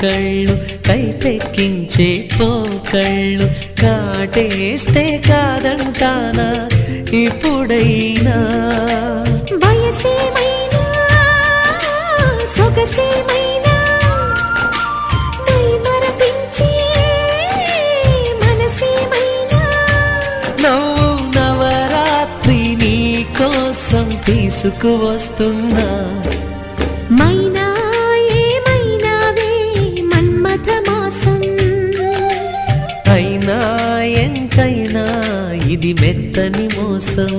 కళ్ళు కైపెక్కించే పోకళ్ళు కాటేస్తే కాదంటానా ఇప్పుడైనా వయసేమైనా సొగసేమైనా మరపించే మనసేమైనా నవ్వు నవరాత్రి నీ కోసం తీసుకువస్తున్నా మైనా ఏమైనావే మన్మథ మాసం అయినా ఎంతైనా ఇది మెత్తని మోసం